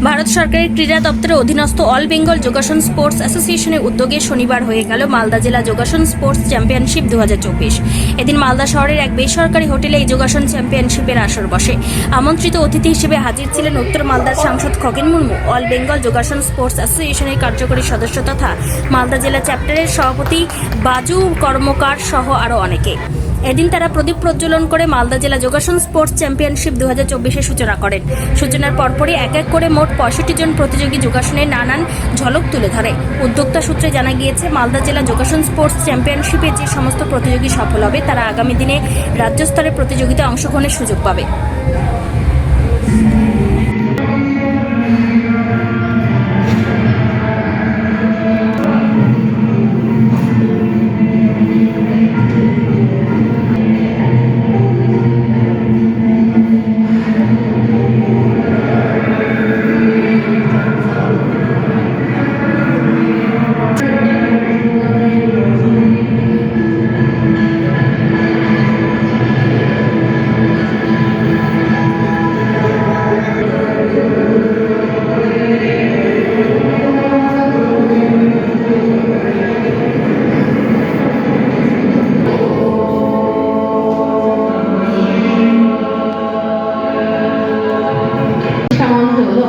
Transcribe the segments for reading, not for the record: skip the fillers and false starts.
ভারত সরকারের ক্রীড়া দপ্তরের অধীনস্থ অল বেঙ্গল যোগাসন স্পোর্টস অ্যাসোসিয়েশনের উদ্যোগে শনিবার হয়ে গেল মালদা জেলা যোগাসন স্পোর্টস চ্যাম্পিয়নশিপ 2024। এদিন মালদা শহরের এক বেসরকারি হোটেলে এই যোগাসন চ্যাম্পিয়নশিপের আসর বসে। আমন্ত্রিত অতিথি হিসেবে হাজির ছিলেন উত্তর মালদার সাংসদ খগেন মুর্মু, অল বেঙ্গল যোগাসন স্পোর্টস অ্যাসোসিয়েশনের কার্যকরী সদস্য তথা মালদা জেলা চ্যাপ্টারের সভাপতি বাজু কর্মকার সহ আরও অনেকে। এদিন তারা প্রদীপ প্রজ্বলন করে মালদা জেলা যোগাসন স্পোর্টস চ্যাম্পিয়নশিপ 2024-এর সূচনা করেন। সূচনার পরপরই এক এক করে মোট 65 জন প্রতিযোগী যোগাসনের নানান ঝলক তুলে ধরে। উদ্যোক্তা সূত্রে জানা গিয়েছে, মালদা জেলা যোগাসন স্পোর্টস চ্যাম্পিয়নশিপে যে সমস্ত প্রতিযোগী সফল হবে তারা আগামী দিনে রাজ্য স্তরে প্রতিযোগিতায় অংশগ্রহণের সুযোগ পাবে।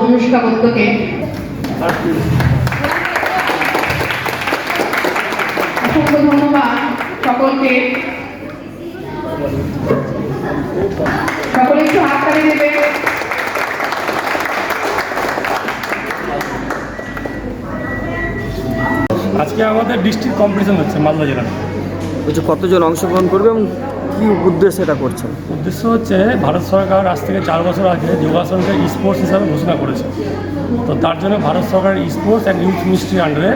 অনুষ্কাবদ্ধকে অসংখ্য ধন্যবাদ সকলকে। সকলে একটু হাত তালি দেবে। আজকে আমাদের ডিস্ট্রিক্ট কম্পিটিশন হচ্ছে মালদা জেলায়। বলছি কতজন অংশগ্রহণ করবে এবং কী উদ্দেশ্যে এটা করছেন? উদ্দেশ্য হচ্ছে, ভারত সরকার আজ থেকে 4 বছর আগে যোগাসনকে স্পোর্টস হিসাবে ঘোষণা করেছে। তো তার জন্য ভারত সরকারের স্পোর্টস অ্যান্ড ইউথ মিনিস্ট্রির আন্ডারে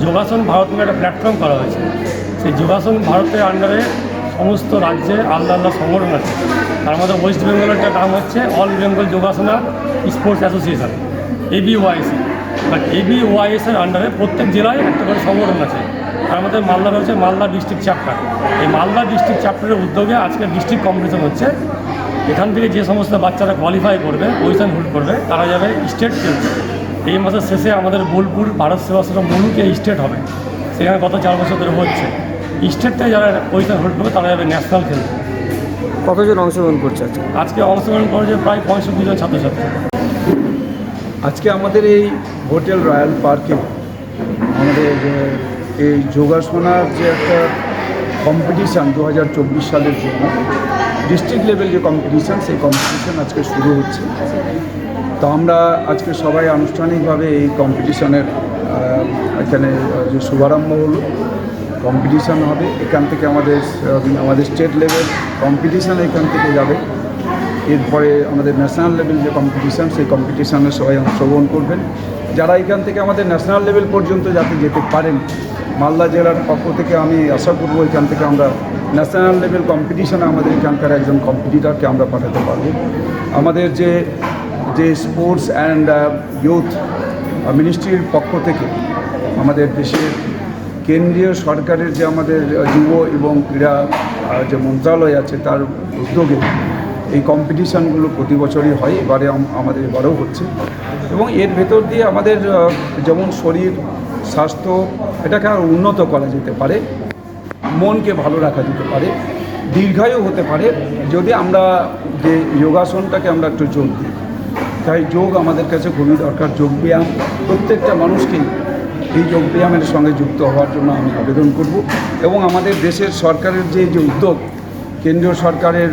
যোগাসন ভারত নামে একটা প্ল্যাটফর্ম করা হয়েছে। সেই যোগাসন ভারতের আন্ডারে সমস্ত রাজ্যে আলাদা আলাদা সংগঠন আছে। তার মধ্যে ওয়েস্ট বেঙ্গলেরটা নাম হচ্ছে all Bengal Yogasana sports association, ABYSA। But ABYSA-র আন্ডারে প্রত্যেক জেলায় একটা করে সংগঠন আছে। তার মধ্যে মালদা রয়েছে মালদা ডিস্ট্রিক্ট চ্যাপ্টার। এই মালদা ডিস্ট্রিক্ট চ্যাপ্টারের উদ্যোগে আজকে ডিস্ট্রিক্ট কম্পিটিশন হচ্ছে। এখান থেকে যে সমস্ত বাচ্চারা কোয়ালিফাই করবে, পজিশন হোল্ড করবে, তারা যাবে স্টেট খেলতে। এই মাসের শেষে আমাদের বোলপুর ভারত সেবাশ্রম মুলুকে স্টেট হবে, সেখানে গত 4 বছর ধরে হচ্ছে। স্টেট থেকে যারা পজিশন হোল্ড করবে তারা যাবে ন্যাশনাল খেলতে। কতজন অংশগ্রহণ করছে আজকে অংশগ্রহণ করেছে প্রায় 65 জন ছাত্রছাত্রী। আজকে আমাদের এই হোটেল রয়্যাল পার্কে আমাদের এই যোগাসনার যে একটা কম্পিটিশান 2024 সালের জন্য ডিস্ট্রিক্ট লেভেল যে কম্পিটিশান, সেই কম্পিটিশান আজকে শুরু হচ্ছে। তো আমরা আজকে সবাই আনুষ্ঠানিকভাবে এই কম্পিটিশানের এখানে যে শুভারম্ভ হলো, কম্পিটিশান হবে। এখান থেকে আমাদের স্টেট লেভেল কম্পিটিশান এখান থেকে যাবে। এরপরে আমাদের ন্যাশনাল লেভেল যে কম্পিটিশান, সেই কম্পিটিশানে সবাই অংশগ্রহণ করবেন। যারা এখান থেকে আমাদের ন্যাশনাল লেভেল পর্যন্ত যাতে যেতে পারেন, মালদা জেলার পক্ষ থেকে আমি আশা করব এখান থেকে আমরা ন্যাশনাল লেভেল কম্পিটিশানে আমাদের এখানকার একজন কম্পিটিটরকে আমরা পাঠাতে পারব। আমাদের যে স্পোর্টস অ্যান্ড ইউথ মিনিস্ট্রির পক্ষ থেকে আমাদের দেশের কেন্দ্রীয় সরকারের যে আমাদের যুব এবং ক্রীড়া যে মন্ত্রণালয় আছে, তার উদ্যোগে এই কম্পিটিশানগুলো প্রতি বছরই হয়। আমাদের এবারেও হচ্ছে। এবং এর ভেতর দিয়ে আমাদের যেমন শরীর স্বাস্থ্য এটাকে আরও উন্নত করা যেতে পারে, মনকে ভালো রাখা যেতে পারে, দীর্ঘায়ু হতে পারে যদি আমরা যে যোগাসনটাকে আমরা একটু যোগ দিই। তাই যোগ আমাদের কাছে খুবই দরকার। যোগব্যায়াম প্রত্যেকটা মানুষকেই এই যোগব্যায়ামের সঙ্গে যুক্ত হওয়ার জন্য আমি আবেদন করব। এবং আমাদের দেশের সরকারের যে উদ্যোগ, কেন্দ্রীয় সরকারের